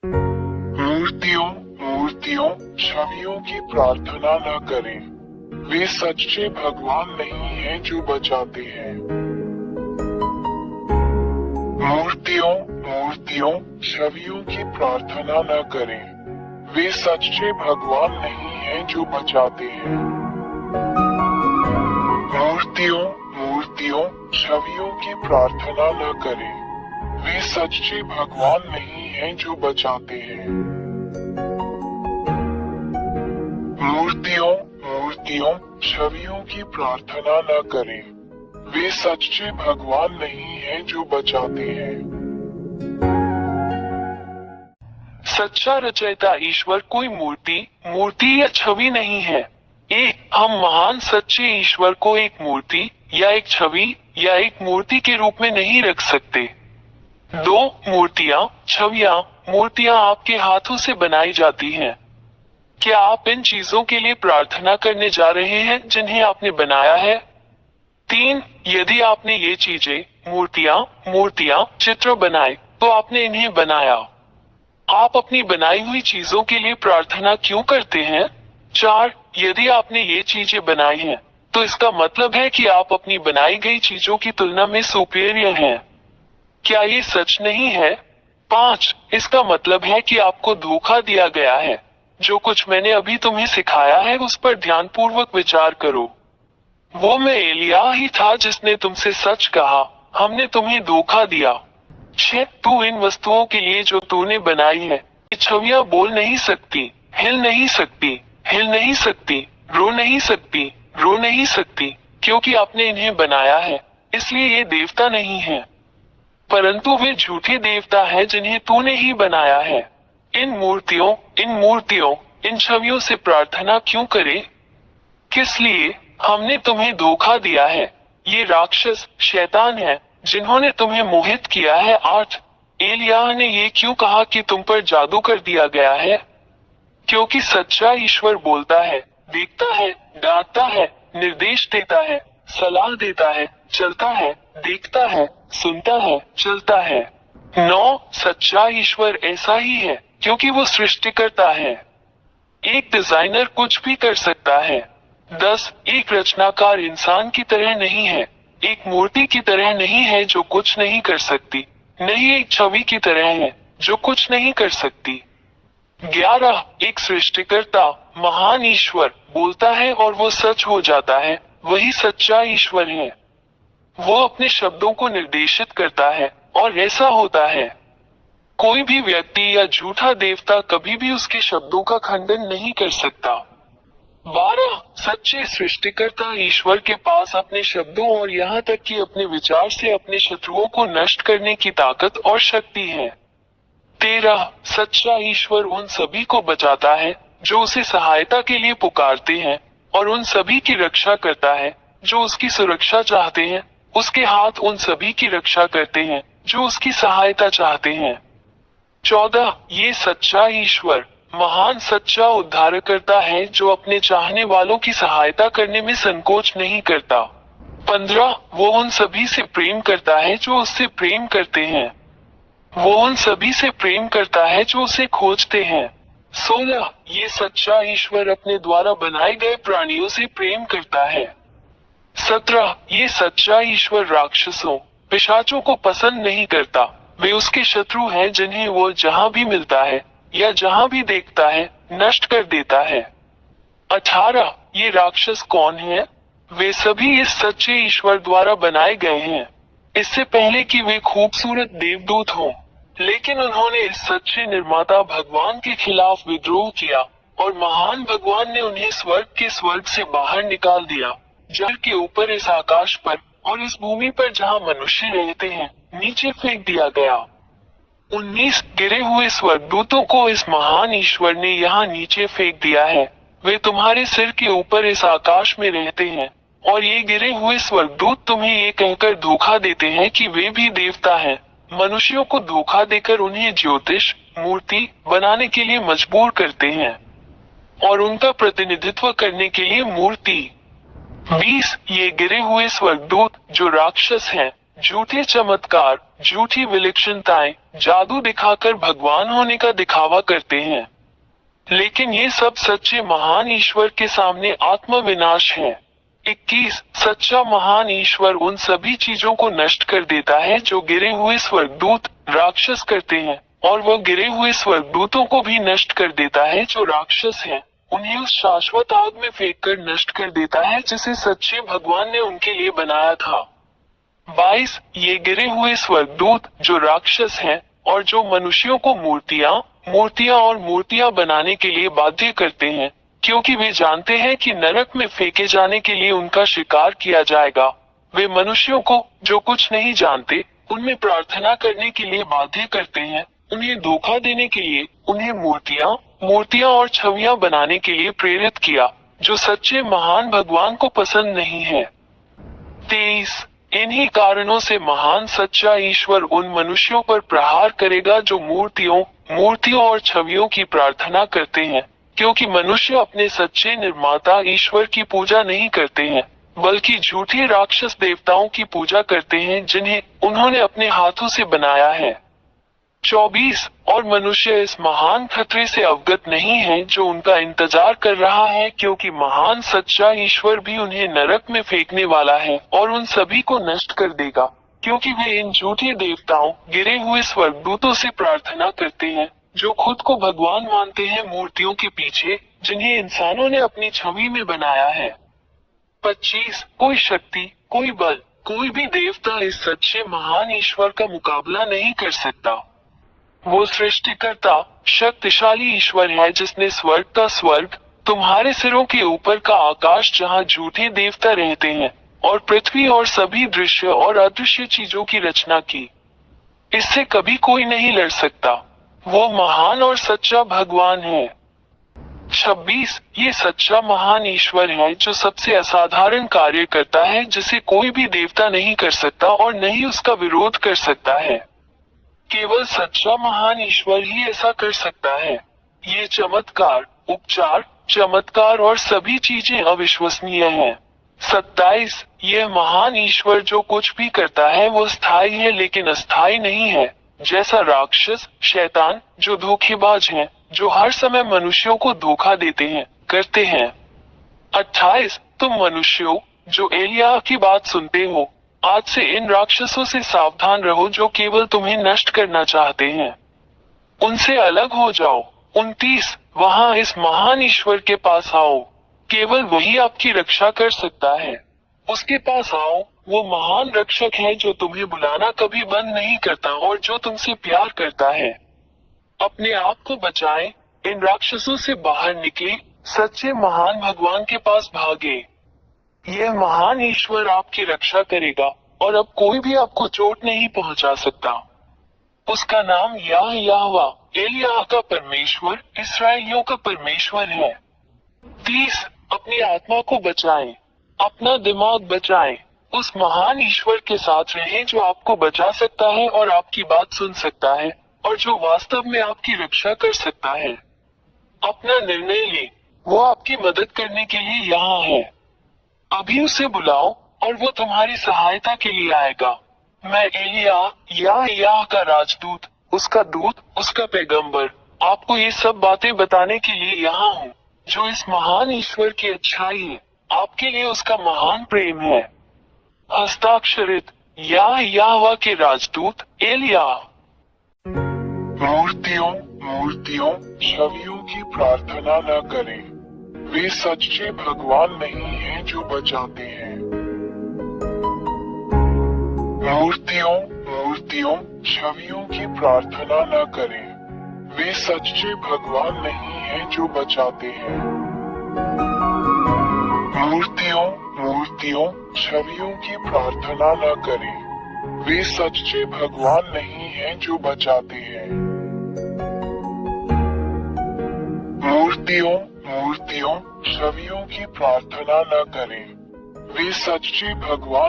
मूर्तियों मूर्तियों छवियों की प्रार्थना न करें। वे सच्चे भगवान नहीं हैं जो बचाते हैं। मूर्तियों मूर्तियों छवियों की प्रार्थना न करें। वे सच्चे भगवान नहीं हैं जो बचाते हैं। मूर्तियों मूर्तियों छवियों की प्रार्थना न करें। वे सच्चे भगवान नहीं हैं जो बचाते हैं। मूर्तियों मूर्तियों छवियों की प्रार्थना न करें। वे सच्चे भगवान नहीं हैं जो बचाते हैं। सच्चा रचयिता ईश्वर कोई मूर्ति या छवि नहीं है। हम महान सच्चे ईश्वर को एक मूर्ति या एक छवि या एक मूर्ति के रूप में नहीं रख सकते। दो मूर्तियां आपके हाथों से बनाई जाती हैं। क्या आप इन चीजों के लिए प्रार्थना करने जा रहे हैं जिन्हें आपने बनाया है? 3. यदि आपने ये चीजें मूर्तियां चित्र बनाए तो आपने इन्हें बनाया। आप अपनी बनाई हुई चीजों के लिए प्रार्थना क्यों करते हैं? 4. यदि आपने ये चीजें बनाई हैं तो इसका मतलब है कि आप अपनी बनाई गई चीजों की तुलना में सुपीरियर हैं। क्या ये सच नहीं है? 5. इसका मतलब है कि आपको धोखा दिया गया है। जो कुछ मैंने अभी तुम्हें सिखाया है उस पर ध्यानपूर्वक विचार करो। वो मैं एलिया ही था जिसने तुमसे सच कहा, हमने तुम्हें धोखा दिया। 6. तू इन वस्तुओं के लिए जो तूने बनाई है, ये छवियां बोल नहीं सकती, हिल नहीं सकती, रो नहीं सकती, क्योंकि आपने इन्हें बनाया है, इसलिए ये देवता नहीं है। परंतु वे झूठे देवता हैं जिन्हें तूने ही बनाया है। इन मूर्तियों, इन छवियों से प्रार्थना क्यों करें? किस लिए? हमने तुम्हें धोखा दिया है। ये राक्षस शैतान है जिन्होंने तुम्हें मोहित किया है। 8. एलिया ने ये क्यों कहा कि तुम पर जादू कर दिया गया है? क्योंकि सच्चा ईश्वर बोलता है, देखता है, डांटता है, निर्देश देता है, सलाह देता है, चलता है, देखता है, सुनता है, चलता है। 9. सच्चा ईश्वर ऐसा ही है क्योंकि वो सृष्टिकर्ता है। एक डिजाइनर कुछ भी कर सकता है। 10. एक रचनाकार इंसान की तरह नहीं है, एक मूर्ति की तरह नहीं है जो कुछ नहीं कर सकती, नहीं एक छवि की तरह है जो कुछ नहीं कर सकती। 11. एक सृष्टिकर्ता महान ईश्वर बोलता है और वो सच हो जाता है, वही सच्चा ईश्वर है। वो अपने शब्दों को निर्देशित करता है और ऐसा होता है। कोई भी व्यक्ति या झूठा देवता कभी भी उसके शब्दों का खंडन नहीं कर सकता। 12. सच्चे सृष्टिकर्ता ईश्वर के पास अपने शब्दों और यहाँ तक कि अपने विचार से अपने शत्रुओं को नष्ट करने की ताकत और शक्ति है। 13. सच्चा ईश्वर उन सभी को बचाता है जो उसे सहायता के लिए पुकारते हैं और उन सभी की रक्षा करता है जो उसकी सुरक्षा चाहते हैं। उसके हाथ उन सभी की रक्षा करते हैं जो उसकी सहायता चाहते हैं। 14. ये सच्चा ईश्वर महान सच्चा उद्धारकर्ता है जो अपने चाहने वालों की सहायता करने में संकोच नहीं करता। 15. वो उन सभी से प्रेम करता है जो उससे प्रेम करते हैं। वो उन सभी से प्रेम करता है जो उसे खोजते हैं। 16. ये सच्चा ईश्वर अपने द्वारा बनाए गए प्राणियों से प्रेम करता है। 17. ये सच्चा ईश्वर राक्षसों पिशाचों को पसंद नहीं करता, वे उसके शत्रु हैं जिन्हें वो जहां भी मिलता है या जहां भी देखता है नष्ट कर देता है। 18. ये राक्षस कौन है? वे सभी इस सच्चे ईश्वर द्वारा बनाए गए हैं, इससे पहले कि वे खूबसूरत देवदूत हों। लेकिन उन्होंने इस सच्चे निर्माता भगवान के खिलाफ विद्रोह किया और महान भगवान ने उन्हें स्वर्ग से बाहर निकाल दिया। जल के ऊपर इस आकाश पर और इस भूमि पर जहां मनुष्य रहते हैं नीचे फेंक दिया गया। 19 गिरे हुए स्वर्गदूतों को इस महान ईश्वर ने यहाँ नीचे फेंक दिया है। वे तुम्हारे सिर के ऊपर इस आकाश में रहते हैं और ये गिरे हुए स्वर्गदूत तुम्हें ये कहकर धोखा देते हैं कि वे भी देवता हैं। मनुष्यों को धोखा देकर उन्हें ज्योतिष मूर्ति बनाने के लिए मजबूर करते हैं और उनका प्रतिनिधित्व करने के लिए मूर्ति। 20 ये गिरे हुए स्वर्गदूत जो राक्षस हैं, झूठे चमत्कार झूठी विलक्षणताएं, जादू दिखाकर भगवान होने का दिखावा करते हैं। लेकिन ये सब सच्चे महान ईश्वर के सामने आत्मविनाश है। 21 सच्चा महान ईश्वर उन सभी चीजों को नष्ट कर देता है जो गिरे हुए स्वर्गदूत राक्षस करते हैं, और वह गिरे हुए स्वर्गदूतों को भी नष्ट कर देता है जो राक्षस हैं। उन्हें उस शाश्वत आग में फेंककर नष्ट कर देता है जिसे सच्चे भगवान ने उनके लिए बनाया था। 22 ये गिरे हुए स्वर्गदूत जो राक्षस हैं और जो मनुष्यों को मूर्तियां बनाने के लिए बाध्य करते हैं, क्योंकि वे जानते हैं कि नरक में फेंके जाने के लिए उनका शिकार किया जाएगा। वे मनुष्यों को जो कुछ नहीं जानते उनमें प्रार्थना करने के लिए बाध्य करते हैं, उन्हें धोखा देने के लिए उन्हें मूर्तियां और छवियां बनाने के लिए प्रेरित किया, जो सच्चे महान भगवान को पसंद नहीं है। 23 इन्हीं कारणों से महान सच्चा ईश्वर उन मनुष्यों पर प्रहार करेगा जो मूर्तियों और छवियों की प्रार्थना करते हैं, क्योंकि मनुष्य अपने सच्चे निर्माता ईश्वर की पूजा नहीं करते हैं, बल्कि झूठे राक्षस देवताओं की पूजा करते हैं जिन्हें उन्होंने अपने हाथों से बनाया है। 24 और मनुष्य इस महान खतरे से अवगत नहीं है जो उनका इंतजार कर रहा है, क्योंकि महान सच्चा ईश्वर भी उन्हें नरक में फेंकने वाला है और उन सभी को नष्ट कर देगा, क्योंकि वे इन झूठे देवताओं गिरे हुए स्वर्गदूतों से प्रार्थना करते हैं जो खुद को भगवान मानते हैं मूर्तियों के पीछे जिन्हें इंसानों ने अपनी छवि में बनाया है। 25 कोई शक्ति, कोई बल, कोई भी देवता इस सच्चे महान ईश्वर का मुकाबला नहीं कर सकता। वो सृष्टिकर्ता शक्तिशाली ईश्वर है जिसने स्वर्ग का स्वर्ग, तुम्हारे सिरों के ऊपर का आकाश जहाँ झूठे देवता रहते हैं, और पृथ्वी और सभी दृश्य और अदृश्य चीजों की रचना की। इससे कभी कोई नहीं लड़ सकता। वो महान और सच्चा भगवान है। 26 ये सच्चा महान ईश्वर है जो सबसे असाधारण कार्य करता है जिसे कोई भी देवता नहीं कर सकता और न ही उसका विरोध कर सकता है। केवल सच्चा महान ईश्वर ही ऐसा कर सकता है। ये चमत्कार, उपचार, चमत्कार और सभी चीजें अविश्वसनीय हैं। 27 यह महान ईश्वर जो कुछ भी करता है वो स्थायी है लेकिन अस्थायी नहीं है, जैसा राक्षस, शैतान जो धोखेबाज हैं, जो हर समय मनुष्यों को धोखा करते हैं। 28 तुम मनुष्यों जो एलिया की बात सुनते हो, आज से इन राक्षसों से सावधान रहो जो केवल तुम्हें नष्ट करना चाहते हैं। उनसे अलग हो जाओ। 29 वहाँ इस महान ईश्वर के पास आओ, केवल वही आपकी रक्षा कर सकता है। उसके पास आओ, वो महान रक्षक है जो तुम्हें बुलाना कभी बंद नहीं करता और जो तुमसे प्यार करता है। अपने आप को बचाएं, इन राक्षसों से बाहर निकले, सच्चे महान भगवान के पास भागे। यह महान ईश्वर आपकी रक्षा करेगा और अब कोई भी आपको चोट नहीं पहुंचा सकता। उसका नाम यहोवा, एलिय्याह का परमेश्वर, इस्राएलियों का परमेश्वर है। 30 अपनी आत्मा को बचाएं, अपना दिमाग बचाएं, उस महान ईश्वर के साथ रहें जो आपको बचा सकता है और आपकी बात सुन सकता है और जो वास्तव में आपकी रक्षा कर सकता है। अपना निर्णय लें, वो आपकी मदद करने के लिए यहाँ है। अभी उसे बुलाओ और वो तुम्हारी सहायता के लिए आएगा। मैं एलिय्याह का राजदूत, उसका दूत, उसका पैगंबर, आपको ये सब बातें बताने के लिए यहाँ हूँ, जो इस महान ईश्वर की अच्छाई है, आपके लिए उसका महान प्रेम है। हस्ताक्षरित यहोवा के राजदूत एलिय्याह। मूर्तियों, छवियों की प्रार्थना न करें। वे सच्चे भगवान नहीं हैं जो बचाते हैं। मूर्तियों, छवियों की प्रार्थना न करें। वे सच्चे भगवान नहीं हैं जो बचाते हैं। मूर्तियों, छवियों की प्रार्थना न करें। वे सच्चे भगवान नहीं हैं जो बचाते हैं। मूर्तियों, छवियों की प्रार्थना न करें। वे सच्चे भगवान